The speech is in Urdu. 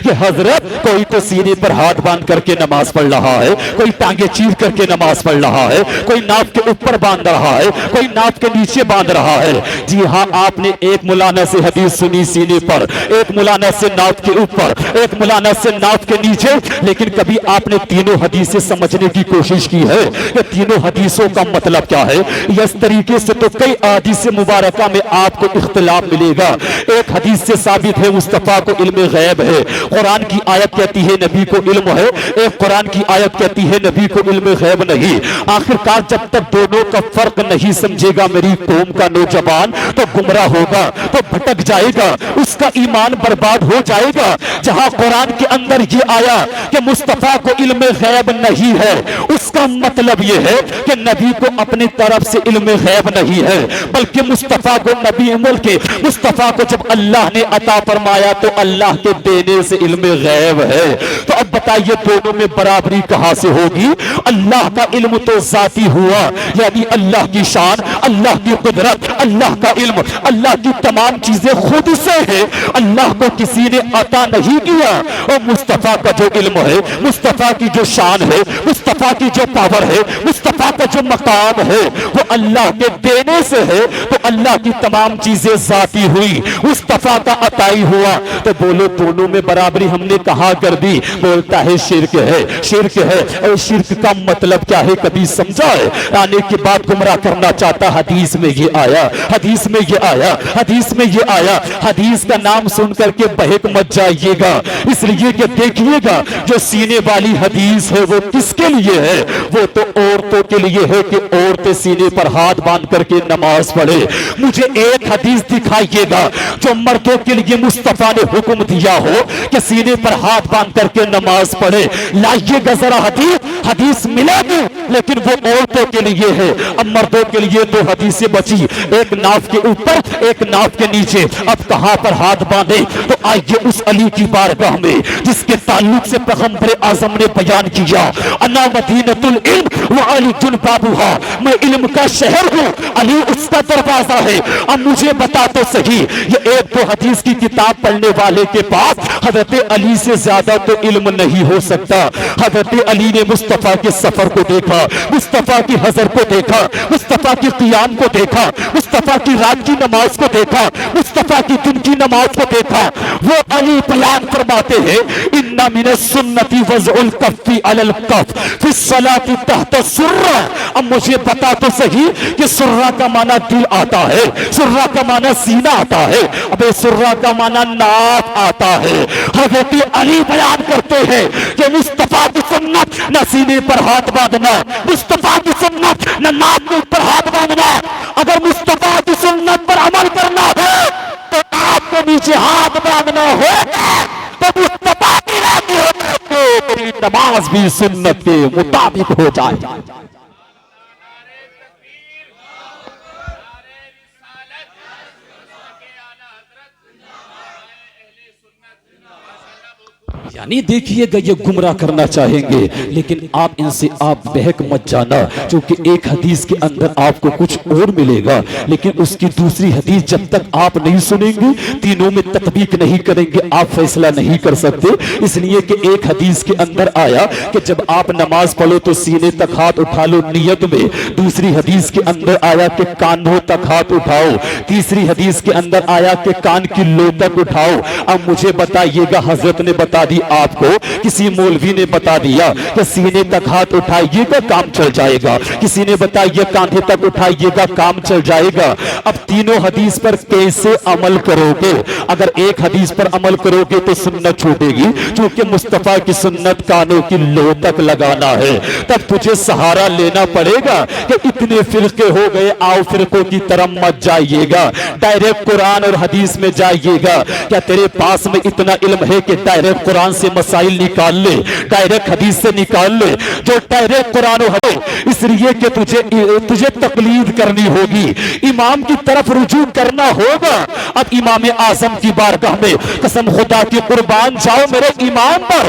کہ حضرت کوئی تو سینے پر ہاتھ باندھ کر کے نماز پڑھ رہا ہے، کوئی ٹانگیں چیر کر کے نماز پڑھ رہا ہے، کوئی ناف کے اوپر باندھ رہا ہے، کوئی ناف کے نیچے باندھ رہا ہے۔ جی ہاں، آپ نے ایک مولانا سے حدیث سنی سینے پر، ایک مولانا سے ناف کے اوپر، ایک مولانا سے ناف کے نیچے، لیکن کبھی آپ نے تینوں حدیثیں سمجھنے کی کوشش کی ہے کہ تینوں حدیثوں کا مطلب کیا ہے؟ اس طریقے سے تو کئی احادیث مبارکہ میں آپ کو اختلاف ملے گا۔ ایک حدیث سے ثابت ہے مصطفیٰ کو علم غیب ہے، قرآن کی آیت کہتی ہے نبی کو علم ہے، ایک قرآن کی آیت کہتی ہے نبی کو علم غیب نہیں۔ آخرکار جب تک دونوں کا فرق نہیں سمجھے گا میری قوم کا نوجوان تو گمراہ ہوگا، تو بھٹک جائے گا، اس کا ایمان برباد ہو جائے گا۔ جہاں قرآن کے اندر یہ آیا کہ مصطفیٰ کو علم غیب نہیں ہے، اس کا مطلب یہ ہے کہ نبی کو اپنی طرف سے علم غیب نہیں ہے، بلکہ مصطفیٰ کو نبی ملک مصطفیٰ کو جب اللہ نے عطا فرمایا تو اللہ کے دینے سے علم غیب ہے۔ تو اب بتائیے دونوں میں برابری کہاں سے ہوگی؟ اللہ کا علم تو ذاتی ہوا، یعنی اللہ کی شان، اللہ کی قدرت، اللہ کا علم، اللہ کی تمام چیزیں خود سے ہے، اللہ کو کسی نے عطا نہیں کیا۔ اور مصطفیٰ کا جو علم ہے، مصطفیٰ کی جو شان ہے، مصطفیٰ کی جو پاور ہے، مصطفیٰ کا جو مقام ہے وہ اللہ کے دینے سے ہے، تو اللہ کی تمام چیزیں ذاتی ہوئی، مصطفیٰ کا عطائی ہوا۔ تو بولو دونوں میں برابری ہم نے کہاں کر دی؟ بولتا ہے شرک ہے، شرک ہے۔ اور شرک کا مطلب کیا ہے کبھی سمجھا ہے؟ آنے کے بعد گمراہ کرنا چاہتا، حدیث میں یہ آیا، حدیث میں یہ آیا، حدیث میں یہ آیا۔ حدیث کا نام سن کر کے بہک مت جائیے گا، اس لیے کہ دیکھیے گا جو سینے والی حدیث ہے وہ کس کے لیے ہے؟ وہ تو عورتوں کے لیے ہے کہ عورتیں سینے پر ہاتھ باندھ کر کے نماز پڑھے۔ مجھے ایک حدیث دکھائیے گا جو مردوں کے لیے مصطفیٰ نے حکم دیا ہو کہ سینے پر ہاتھ باندھ کر کے نماز پڑھے۔ لائیے گا ذرا حدیث ملے گی، لیکن وہ عورتوں کے لیے ہے۔ اب مردوں کے لیے دو حدیثیں بچی، ایک ناف کے اوپر، ایک ناف کے نیچے۔ اب کہاں پر ہاتھ باندھے؟ تو آئیے اس علی کی بارگاہ میں جس کے تعلق سے پیغمبر اعظم نے بیان کیا، انا مدینۃ العلم وعلی بابھا، میں علم کا شہر ہوں، علی اس کا دروازہ ہے۔ اب مجھے بتا تو صحیح، یہ ایک دو حدیث کی کتاب پڑھنے والے کے پاس حضرت علی سے زیادہ تو علم نہیں ہو سکتا۔ حضرت علی نے مصطفیٰ کے سفر کو دیکھا، مصطفیٰ کی حضر کو دیکھا، مصطفیٰ کی قیام کو دیکھا، مصطفیٰ کی رات کی نماز کو دیکھا، مصطفیٰ کی دن کی نماز کو دیکھا۔ وہ علی بیان فرماتے ہیں ان من السنت وضع الکف علی الکف فی الصلاۃ تحت السرہ۔ اب مجھے بتا تو صحیح کہ سرہ کا معنی دل آتا ہے، سرہ کا معنی سینہ آتا ہے، اب سرہ کا معنی ناف آتا ہے۔ حضرت علی بیان کرتے ہیں کہ مصطفیٰ کی سنت نہ سینے پر ہاتھ باندھنا، مصطفیٰ کی سنت نہ ناف کے اوپر ہاتھ باندھنا۔ اگر مصطفیٰ کی سنت پر عمل کرنا ہے تو ناف کے نیچے ہاتھ باندھنا ہوگا، تو مصطفیٰ کی راضی ہونے سے تیری نماز بھی سنت کے مطابق ہو جائے۔ یعنی دیکھیے گا یہ گمراہ کرنا چاہیں گے، لیکن آپ ان سے آپ بہک مت جانا، چونکہ ایک حدیث کے اندر آپ کو کچھ اور ملے گا، لیکن اس کی دوسری حدیث جب تک آپ نہیں سنیں گے، تینوں میں تطبیق نہیں کریں گے، آپ فیصلہ نہیں کر سکتے۔ اس لیے کہ ایک حدیث کے اندر آیا کہ جب آپ نماز پڑھو تو سینے تک ہاتھ اٹھا لو نیت میں، دوسری حدیث کے اندر آیا کہ کانوں تک ہاتھ اٹھاؤ، تیسری حدیث کے اندر آیا کہ کان کی لو تک اٹھاؤ۔ اب مجھے بتائیے گا، حضرت نے بتا دی آپ کو، کسی مولوی نے بتا دیا کہ سینے تک ہاتھ اٹھائیے گا کام چل جائے گا، کسی نے بتایا کاندھے تک اٹھائیے گا کام چل جائے گا۔ اب تینوں حدیث پر کیسے عمل کرو گے؟ اگر ایک حدیث پر عمل کرو گے تو سنت چھوٹے گی، چونکہ مصطفیٰ کی سنت کانوں کی لو تک لگانا ہے، تب تجھے سہارا لینا پڑے گا کہ اتنے فرقے ہو گئے، آؤ فرقوں کی طرف مت جائیے گا، ڈائریکٹ قرآن اور حدیث میں جائیے گا۔ کیا تیرے پاس میں اتنا علم ہے کہ ڈائریکٹ قرآن سے مسائل نکال لے، ڈائریکٹ حدیث سے نکال لے؟ جو ڈائریکٹ قرآن و حدیث، اس لیے کہ تجھے تقلید کرنی ہوگی، امام کی طرف رجوع کرنا ہوگا۔ اب امام اعظم کی بارگاہ میں قسم خدا کی قربان جاؤ میرے امام پر،